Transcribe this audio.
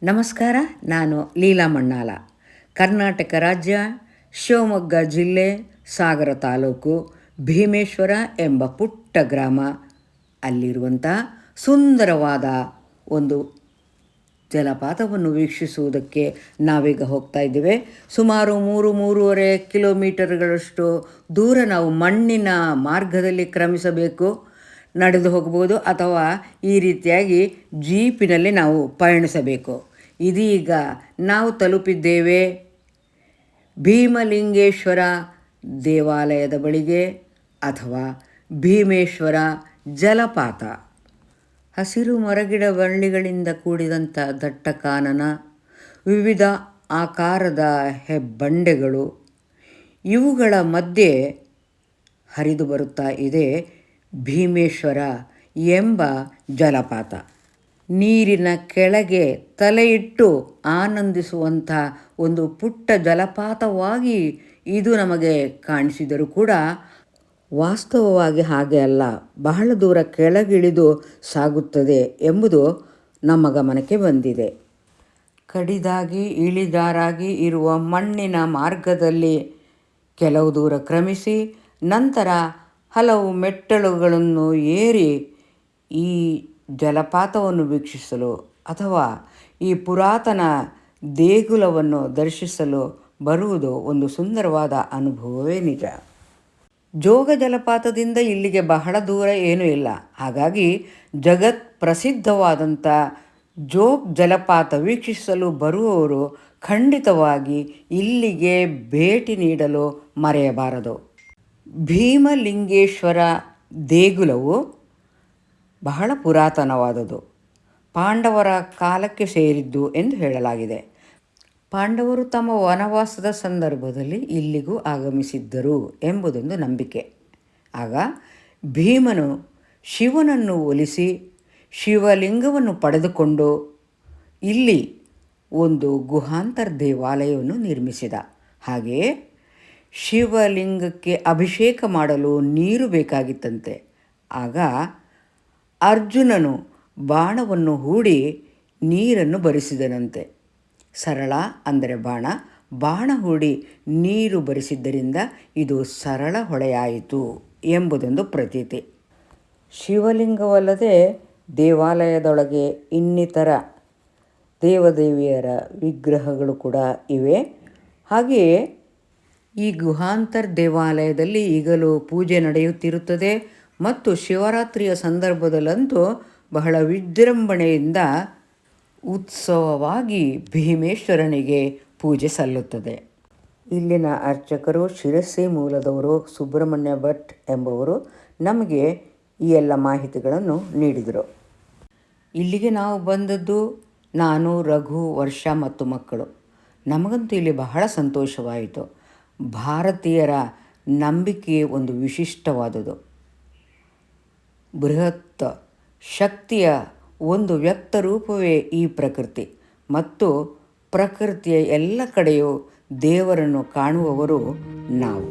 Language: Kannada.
ನಮಸ್ಕಾರ. ನಾನು ಲೀಲಾ ಮಣ್ಣಾಲ. ಕರ್ನಾಟಕ ರಾಜ್ಯ, ಶಿವಮೊಗ್ಗ ಜಿಲ್ಲೆ, ಸಾಗರ ತಾಲೂಕು, ಭೀಮೇಶ್ವರ ಎಂಬ ಪುಟ್ಟ ಗ್ರಾಮ. ಅಲ್ಲಿರುವಂಥ ಸುಂದರವಾದ ಒಂದು ಜಲಪಾತವನ್ನು ವೀಕ್ಷಿಸುವುದಕ್ಕೆ ನಾವೀಗ ಹೋಗ್ತಾ ಇದ್ದೇವೆ. ಸುಮಾರು 3-3.5 ಕಿಲೋಮೀಟರ್ಗಳಷ್ಟು ದೂರ ನಾವು ಮಣ್ಣಿನ ಮಾರ್ಗದಲ್ಲಿ ಕ್ರಮಿಸಬೇಕು. ನಡೆದು ಹೋಗ್ಬೋದು ಅಥವಾ ಈ ರೀತಿಯಾಗಿ ಜೀಪಿನಲ್ಲಿ ನಾವು ಪಯಣಿಸಬೇಕು. ಇದೀಗ ನಾವು ತಲುಪಿದ್ದೇವೆ ಭೀಮಲಿಂಗೇಶ್ವರ ದೇವಾಲಯದ ಬಳಿಗೆ ಅಥವಾ ಭೀಮೇಶ್ವರ ಜಲಪಾತ. ಹಸಿರು ಮರಗಿಡ ಬಳ್ಳಿಗಳಿಂದ ಕೂಡಿದಂಥ ದಟ್ಟ ಕಾನನ, ವಿವಿಧ ಆಕಾರದ ಹೆಬ್ಬಂಡೆಗಳು, ಇವುಗಳ ಮಧ್ಯೆ ಹರಿದು ಬರುತ್ತಾ ಇದೆ ಭೀಮೇಶ್ವರ ಎಂಬ ಜಲಪಾತ. ನೀರಿನ ಕೆಳಗೆ ತಲೆಯಿಟ್ಟು ಆನಂದಿಸುವಂಥ ಒಂದು ಪುಟ್ಟ ಜಲಪಾತವಾಗಿ ಇದು ನಮಗೆ ಕಾಣಿಸಿದರೂ ಕೂಡ ವಾಸ್ತವವಾಗಿ ಹಾಗೆ ಅಲ್ಲ. ಬಹಳ ದೂರ ಕೆಳಗಿಳಿದು ಸಾಗುತ್ತದೆ ಎಂಬುದು ನಮ್ಮ ಗಮನಕ್ಕೆ ಬಂದಿದೆ. ಕಡಿದಾಗಿ ಇಳಿಜಾರಾಗಿ ಇರುವ ಮಣ್ಣಿನ ಮಾರ್ಗದಲ್ಲಿ ಕೆಲವು ದೂರ ಕ್ರಮಿಸಿ ನಂತರ ಹಲವು ಮೆಟ್ಟಲುಗಳನ್ನು ಏರಿ ಈ ಜಲಪಾತವನ್ನು ವೀಕ್ಷಿಸಲು ಅಥವಾ ಈ ಪುರಾತನ ದೇಗುಲವನ್ನು ದರ್ಶಿಸಲು ಬರುವುದು ಒಂದು ಸುಂದರವಾದ ಅನುಭವವೇ ನಿಜ. ಜೋಗ ಜಲಪಾತದಿಂದ ಇಲ್ಲಿಗೆ ಬಹಳ ದೂರ ಏನೂ ಇಲ್ಲ. ಹಾಗಾಗಿ ಜಗತ್ ಪ್ರಸಿದ್ಧವಾದಂಥ ಜೋಗ್ ಜಲಪಾತ ವೀಕ್ಷಿಸಲು ಬರುವವರು ಖಂಡಿತವಾಗಿ ಇಲ್ಲಿಗೆ ಭೇಟಿ ನೀಡಲು ಮರೆಯಬಾರದು. ಭೀಮಲಿಂಗೇಶ್ವರ ದೇಗುಲವು ಬಹಳ ಪುರಾತನವಾದುದು. ಪಾಂಡವರ ಕಾಲಕ್ಕೆ ಸೇರಿದ್ದು ಎಂದು ಹೇಳಲಾಗಿದೆ. ಪಾಂಡವರು ತಮ್ಮ ವನವಾಸದ ಸಂದರ್ಭದಲ್ಲಿ ಇಲ್ಲಿಗೂ ಆಗಮಿಸಿದ್ದರು ಎಂಬುದೊಂದು ನಂಬಿಕೆ. ಆಗ ಭೀಮನು ಶಿವನನ್ನು ಒಲಿಸಿ ಶಿವಲಿಂಗವನ್ನು ಪಡೆದುಕೊಂಡು ಇಲ್ಲಿ ಒಂದು ಗುಹಾಂತರ ದೇವಾಲಯವನ್ನು ನಿರ್ಮಿಸಿದ. ಹಾಗೆಯೇ ಶಿವಲಿಂಗಕ್ಕೆ ಅಭಿಷೇಕ ಮಾಡಲು ನೀರು ಬೇಕಾಗಿತ್ತಂತೆ. ಆಗ ಅರ್ಜುನನು ಬಾಣವನ್ನು ಹೂಡಿ ನೀರನ್ನು ಬರಿಸಿದನಂತೆ. ಸರಳ ಅಂದರೆ ಬಾಣ ಹೂಡಿ ನೀರು ಬರಿಸಿದ್ದರಿಂದ ಇದು ಸರಳ ಹೊಳೆಯಾಯಿತು ಎಂಬುದೊಂದು ಪ್ರತೀತಿ. ಶಿವಲಿಂಗವಲ್ಲದೆ ದೇವಾಲಯದೊಳಗೆ ಇನ್ನಿತರ ದೇವದೇವಿಯರ ವಿಗ್ರಹಗಳು ಕೂಡ ಇವೆ. ಹಾಗೆಯೇ ಈ ಗುಹಾಂತರ ದೇವಾಲಯದಲ್ಲಿ ಈಗಲೂ ಪೂಜೆ ನಡೆಯುತ್ತಿರುತ್ತದೆ ಮತ್ತು ಶಿವರಾತ್ರಿಯ ಸಂದರ್ಭದಲ್ಲಂತೂ ಬಹಳ ವಿಜೃಂಭಣೆಯಿಂದ ಉತ್ಸವವಾಗಿ ಭೀಮೇಶ್ವರನಿಗೆ ಪೂಜೆ ಸಲ್ಲುತ್ತದೆ. ಇಲ್ಲಿನ ಅರ್ಚಕರು ಶಿರಸಿ ಮೂಲದವರು ಸುಬ್ರಹ್ಮಣ್ಯ ಭಟ್ ಎಂಬುವರು ನಮಗೆ ಈ ಎಲ್ಲ ಮಾಹಿತಿಗಳನ್ನು ನೀಡಿದರು. ಇಲ್ಲಿಗೆ ನಾವು ಬಂದದ್ದು ನಾನು, ರಘು, ವರ್ಷ ಮತ್ತು ಮಕ್ಕಳು. ನಮಗಂತೂ ಇಲ್ಲಿ ಬಹಳ ಸಂತೋಷವಾಯಿತು. ಭಾರತೀಯರ ನಂಬಿಕೆ ಒಂದು ವಿಶಿಷ್ಟವಾದುದು. ಬೃಹತ್ ಶಕ್ತಿಯ ಒಂದು ವ್ಯಕ್ತ ರೂಪವೇ ಈ ಪ್ರಕೃತಿ ಮತ್ತು ಪ್ರಕೃತಿಯ ಎಲ್ಲ ಕಡೆಯೂ ದೇವರನ್ನು ಕಾಣುವವರು ನಾವು.